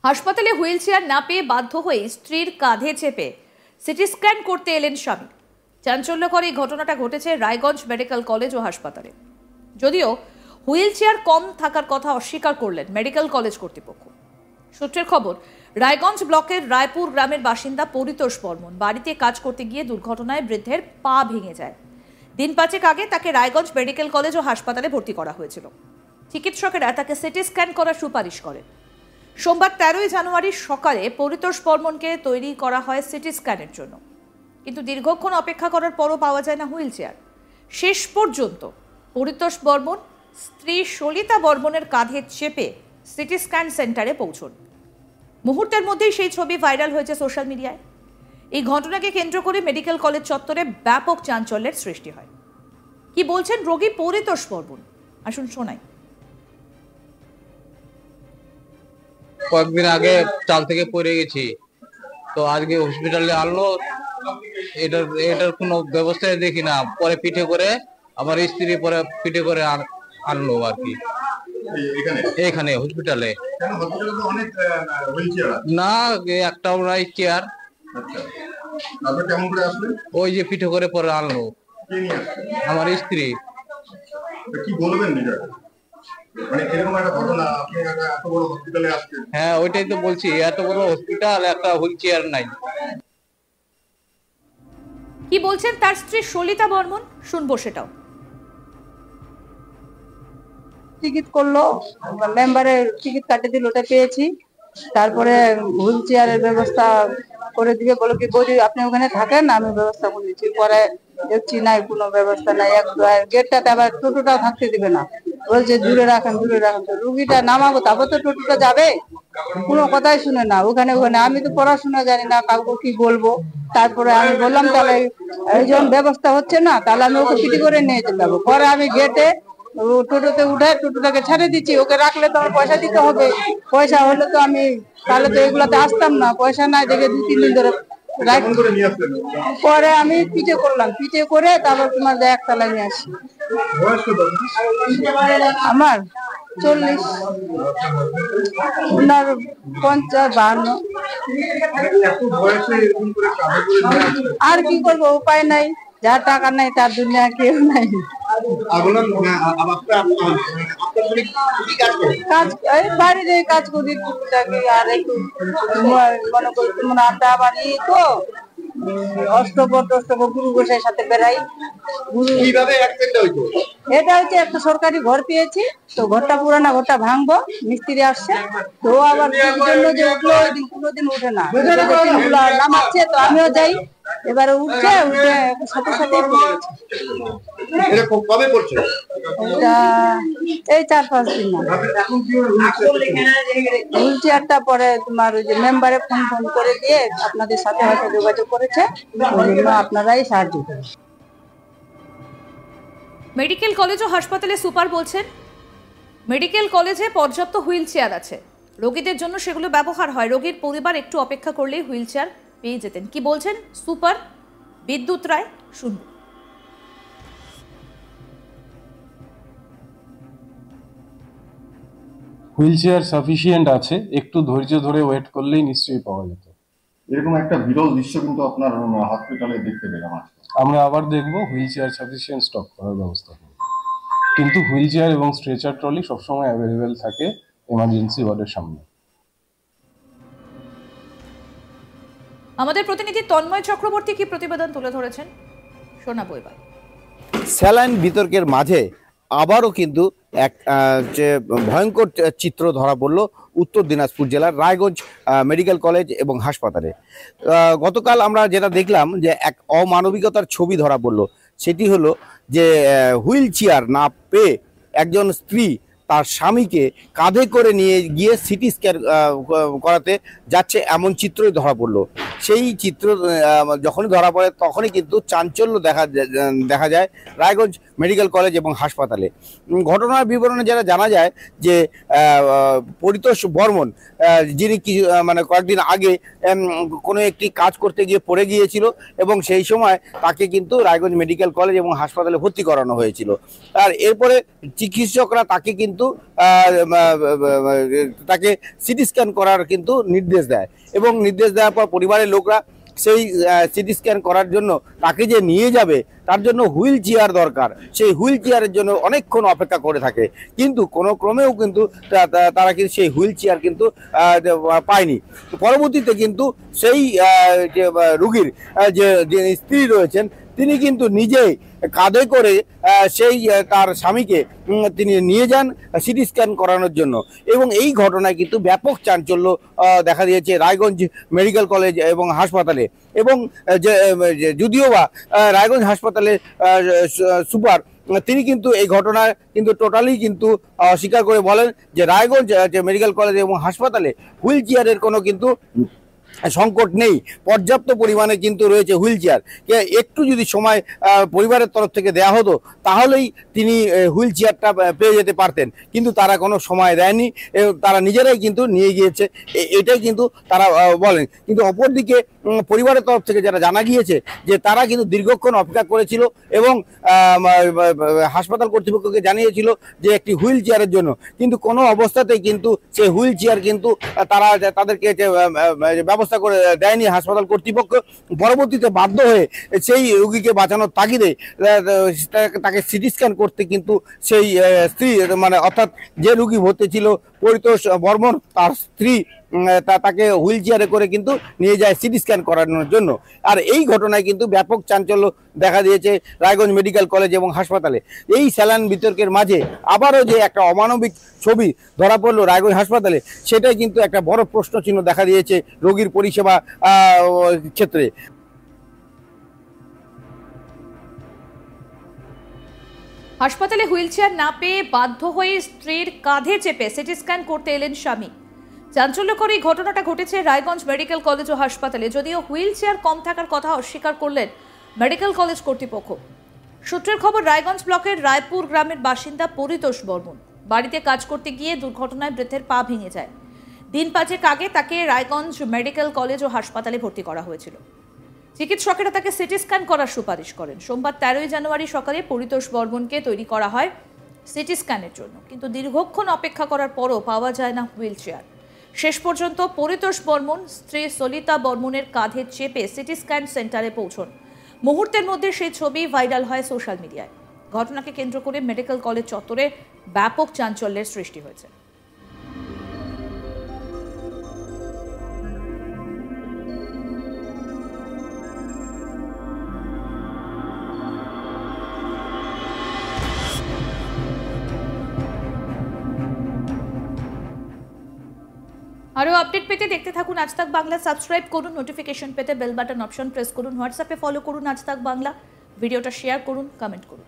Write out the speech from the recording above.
হাসপাতালে wheel chair না পেয়ে বাধ্য হয়ে স্ত্রীর কাঁধে চেপে সিটি স্ক্যান করতে এলেন স্বামী। চাঞ্চল্যকর এই ঘটনাটা ঘটেছে রায়গঞ্জ মেডিকেল কলেজ ও হাসপাতালে। যদিও হুইল চেয়ার কম থাকার কথা অস্বীকার করলেন মেডিকেল কলেজ কর্তৃপক্ষ। সূত্রের খবর, রায়গঞ্জ ব্লকের রায়পুর গ্রামের বাসিন্দা পরিতোষ বর্মন বাড়িতে কাজ করতে গিয়ে দুর্ঘটনায় বৃদ্ধের পা ভেঙে যায়। দিন পাঁচেক আগে তাকে রায়গঞ্জ মেডিকেল কলেজ ও হাসপাতালে ভর্তি করা হয়েছিল। চিকিৎসকেরা তাকে সিটি স্ক্যান করার সুপারিশ করেন। সোমবার 13 জানুয়ারি সকালে পরিতোষ বর্মনকে তৈরি করা হয় সিটি স্ক্যানের জন্য, কিন্তু দীর্ঘক্ষণ অপেক্ষা করার পরও পাওয়া যায় না হুইল চেয়ার। শেষ পর্যন্ত পরিতোষ বর্মন স্ত্রী সলিতা বর্মনের কাঁধে চেপে সিটি স্ক্যান সেন্টারে পৌঁছন। মুহূর্তের মধ্যেই সেই ছবি ভাইরাল হয়েছে সোশ্যাল মিডিয়ায়। এই ঘটনাকে কেন্দ্র করে মেডিকেল কলেজ চত্বরে ব্যাপক চাঞ্চল্যের সৃষ্টি হয়। কি বলছেন রোগী পরিতোষ বর্মন, আসুন শোনাই। কয়েকদিন আগে চাল থেকে পড়ে গেছি, তো আজকে হসপিটালে আনলো। এটার কোনো ব্যবস্থায় দেখি না। পরে পিঠে করে আমার স্ত্রী পরে পিঠে করে আনলো আর কি এখানে হসপিটালে। না, একটাও নাই চেয়ার। ওই যে পিঠে করে পরে আনলো আমার স্ত্রী। কি বলবেন? মানে এরকম একটা ঘটনা, আপনি এত বড় হসপিটালে আসছেন। হ্যাঁ, ওইটাই তো বলছি, এত বড় হসপিটাল, একটা হুইল চেয়ার নাই। কি বলছেন তার স্ত্রী সলিতা বর্মন, শুনবো সেটাও। টিকিট করলো, মেম্বারে টিকিট কাটে দিল, ওটা পেয়েছি। তারপরে হুইল চেয়ারের ব্যবস্থা করে দিবে বলো কি বৌদি আপনি ওখানে থাকেন, আমি ব্যবস্থা করে দিচ্ছি। পরে দেখছি নাই, কোনো ব্যবস্থা নাই। গেটটাতে আবার টোটোটাও থাকতে দিবে না, বলছে দূরে রাখেন দূরে রাখেন। তো রুগীটা নামাবো, তারপর তো টোটোটা যাবে, কোনো কথাই শুনে না। ওখানে আমি তো পড়াশোনা জানি না, কাউকে কি বলবো। তারপরে আমি বললাম তাহলে এই যখন ব্যবস্থা হচ্ছে না, তাহলে আমি ওকে পিটি করে নিয়ে যেতে যাবো। পরে আমি গেটে টোটোতে উঠে টোটোটাকে ছেড়ে দিচ্ছি। ওকে রাখলে তো আমার পয়সা দিতে হবে, পয়সা হলে তো আমি তাহলে তো এগুলাতে আসতাম না। পয়সা নাই দেখে 2-3 দিন ধরে পরে আমি পিঠে করলাম, পিঠে করে তারপর তোমার একতলায় নিয়ে আসি। আমার 40, ওনার 50-52। আর কি করবো, উপায় নাই, যার টাকা নাই তার দুনিয়া কেউ নাই। বাড়িতে কাজ করি টুকটাকি, আর একটু মনে করি তোমরা আড্ডা বাড়ি তো অষ্টপর গুরু গোসাইয়ের সাথে বেড়াই। এটা হচ্ছে একটা সরকারি ঘর পেয়েছি, তো ঘরটা পুরানা, ঘরটা ভাঙবো, মিস্ত্রি আসছে। তো আবার জন্য যে উঠলো, ওই দিন কোনোদিন উঠে না, নামাচ্ছে। তো আমিও যাই, এবারে উঠছে, উঠে সাথে সাথে এই 4-5 দিন হুইল চেয়ারটা। পরে তোমার ওই যে মেম্বারে ফোন করে দিয়ে আপনাদের সাথে হয়তো যোগাযোগ করেছে, আপনারাই সাহায্য করেন। মেডিকেল কলেজ ও হাসপাতালে সুপার বলছেন মেডিকেল কলেজে পর্যাপ্ত হুইল চেয়ার আছে, রোগীদের জন্য সেগুলো ব্যবহার হয়। রোগীর পরিবার একটু অপেক্ষা করলেই হুইল চেয়ার পেয়ে যেতেন। কি বলছেন সুপার বিদ্যুৎ রায়, শুনব। হুইল চেয়ার সাফিসিয়েন্ট আছে, একটু ধৈর্য ধরে ওয়েট করলেই নিশ্চয়ই পাওয়া যেত। এরকম একটা বিরল দৃশ্য কিন্তু আপনার হসপিটালে দেখতে পেলাম। আমরা আবার দেখবো, হুইল চেয়ার সাফিসিয়েন্ট স্টক করার ব্যবস্থা করব। কিন্তু হুইল চেয়ার এবং স্ট্রেচার ট্রলি সবসময় অ্যাভেলেবেল থাকে এমার্জেন্সি ওয়ার্ডের সামনে। আমাদের প্রতিনিধি তন্ময় চক্রবর্তী কি প্রতিবেদন তুলে ধরেছেন, শোনাবো এবার। স্যালাইন বিতর্কের মাঝে আবারও কিন্তু এক যে ভয়ঙ্কর চিত্র ধরা পড়ল উত্তর দিনাজপুর জেলার রায়গঞ্জ মেডিকেল কলেজ এবং হাসপাতালে। গতকাল আমরা যেটা দেখলাম যে এক অমানবিকতার ছবি ধরা পড়ল। সেটি হলো যে হুইল চেয়ার না পেয়ে একজন স্ত্রী তার স্বামীকে কাঁধে করে নিয়ে গিয়ে সিটি স্ক্যান করাতে যাচ্ছে, এমন চিত্রই ধরা পড়লো। সেই চিত্র যখনই ধরা পড়ে তখনই কিন্তু চাঞ্চল্য দেখা যায় রায়গঞ্জ মেডিকেল কলেজ এবং হাসপাতালে। ঘটনার বিবরণে যারা জানা যায় যে পরিতোষ বর্মন, যিনি কয়েকদিন আগে কোনো একটি কাজ করতে গিয়ে পড়ে গিয়েছিল এবং সেই সময় তাকে কিন্তু রায়গঞ্জ মেডিকেল কলেজ এবং হাসপাতালে ভর্তি করানো হয়েছিল। আর এরপরে চিকিৎসকরা তাকে কিন্তু কিন্তু তাকে সিটি স্ক্যান করার কিন্তু নির্দেশ দেয় এবং নির্দেশ দেওয়ার পর পরিবারের লোকরা সেই সিটি স্ক্যান করার জন্য তাকে যে নিয়ে যাবে তার জন্য হুইল চেয়ার দরকার, সেই হুইল চেয়ারের জন্য অনেকক্ষণ অপেক্ষা করে থাকে, কিন্তু কোনো ক্রমেও কিন্তু তারা কিন্তু সেই হুইল চেয়ার কিন্তু পায়নি। পরবর্তীতে কিন্তু সেই যে রুগীর যে স্ত্রী রয়েছেন তিনি কিন্তু নিজেই কাঁধে করে সেই তার স্বামীকে তিনি নিয়ে যান সিটি স্ক্যান করানোর জন্য এবং এই ঘটনায় কিন্তু ব্যাপক চাঞ্চল্য দেখা দিয়েছে রায়গঞ্জ মেডিকেল কলেজ এবং হাসপাতালে। এবং যদিও বা রায়গঞ্জ হাসপাতালে সুপার তিনি কিন্তু এই ঘটনা কিন্তু টোটালি কিন্তু অস্বীকার করে বলেন যে রায়গঞ্জ মেডিকেল কলেজ এবং হাসপাতালে হুইল চেয়ারের কোনো কিন্তু সংকট নেই, পর্যাপ্ত পরিমাণে কিন্তু রয়েছে হুইল চেয়ার। একটু যদি সময় পরিবারের তরফ থেকে দেয়া হতো তাহলেই তিনি হুইল চেয়ারটা পেয়ে যেতে পারতেন, কিন্তু তারা কোনো সময় দেয়নি, তারা নিজেরাই কিন্তু নিয়ে গিয়েছে, এটাই কিন্তু তারা বলেন। কিন্তু অপরদিকে পরিবারের তরফ থেকে যারা জানা গিয়েছে যে তারা কিন্তু দীর্ঘক্ষণ অপেক্ষা করেছিল এবং হাসপাতাল কর্তৃপক্ষকে জানিয়েছিল যে একটি হুইল চেয়ারের জন্য, কিন্তু কোনো অবস্থাতেই কিন্তু সেই হুইল চেয়ার কিন্তু তারা তাদেরকে ব্যবস্থা করে দেয়নি হাসপাতাল কর্তৃপক্ষ। পরবর্তীতে বাধ্য হয়ে সেই রোগীকে বাঁচানোর তাগিদে তাকে সিটি স্ক্যান করতে কিন্তু সেই স্ত্রী মানে অর্থাৎ যে রোগী ভর্তি ছিল পরিতোষ বর্মন তার স্ত্রী তাকে হুইল চেয়ারে করে কিন্তু নিয়ে যায় সিটি স্ক্যান করানোর জন্য। আর এই ঘটনায় কিন্তু ব্যাপক চাঞ্চল্য দেখা দিয়েছে রায়গঞ্জ মেডিকেল কলেজ এবং হাসপাতালে। এই স্যালাইন বিতর্কের মাঝে আবারও যে একটা অমানবিক ছবি ধরা পড়লো রায়গঞ্জ হাসপাতালে, সেটাই কিন্তু একটা বড় প্রশ্নচিহ্ন দেখা দিয়েছে রোগীর পরিষেবা ক্ষেত্রে। হাসপাতালে হুইল চেয়ার না পেয়ে বাধ্য হয়ে স্ত্রীর কাঁধে চেপে সিটি স্ক্যান করতে এলেন স্বামী। চাঞ্চল্যকর এই ঘটনাটা ঘটেছে রায়গঞ্জ মেডিকেল কলেজ ও হাসপাতালে। যদিও হুইল চেয়ার কম থাকার কথা অস্বীকার করলেন মেডিকেল কলেজ কর্তৃপক্ষ। সূত্রের খবর, রায়গঞ্জ ব্লকের রায়পুর গ্রামের বাসিন্দা পরিতোষ বর্মন বাড়িতে কাজ করতে গিয়ে দুর্ঘটনায় বৃদ্ধের পা ভেঙে যায়। দিন 5 আগে তাকে রায়গঞ্জ মেডিকেল কলেজ ও হাসপাতালে ভর্তি করা হয়েছিল। চিকিৎসকেরা তাকে সিটি স্ক্যান করার সুপারিশ করেন। সোমবার 13 জানুয়ারি সকালে পরিতোষ বর্মনকে তৈরি করা হয় সিটি স্ক্যানের জন্য, কিন্তু দীর্ঘক্ষণ অপেক্ষা করার পরও পাওয়া যায় না হুইল চেয়ার। শেষ পর্যন্ত পরিতোষ বর্মন স্ত্রী সলিতা বর্মনের কাঁধে চেপে সিটি স্ক্যান সেন্টারে পৌঁছন। মুহূর্তের মধ্যে সেই ছবি ভাইরাল হয় সোশ্যাল মিডিয়ায়। ঘটনাকে কেন্দ্র করে মেডিকেল কলেজ চত্বরে ব্যাপক চাঞ্চল্যের সৃষ্টি হয়েছে। আরও আপডেট পেতে দেখতে থাকুন আজ তাক বাংলা। সাবস্ক্রাইব করুন, নোটিফিকেশন পেতে বেল বাটন অপশন প্রেস করুন, হোয়াটসঅ্যাপে ফলো করুন আজ তাক বাংলা, ভিডিওটা শেয়ার করুন, কমেন্ট করুন।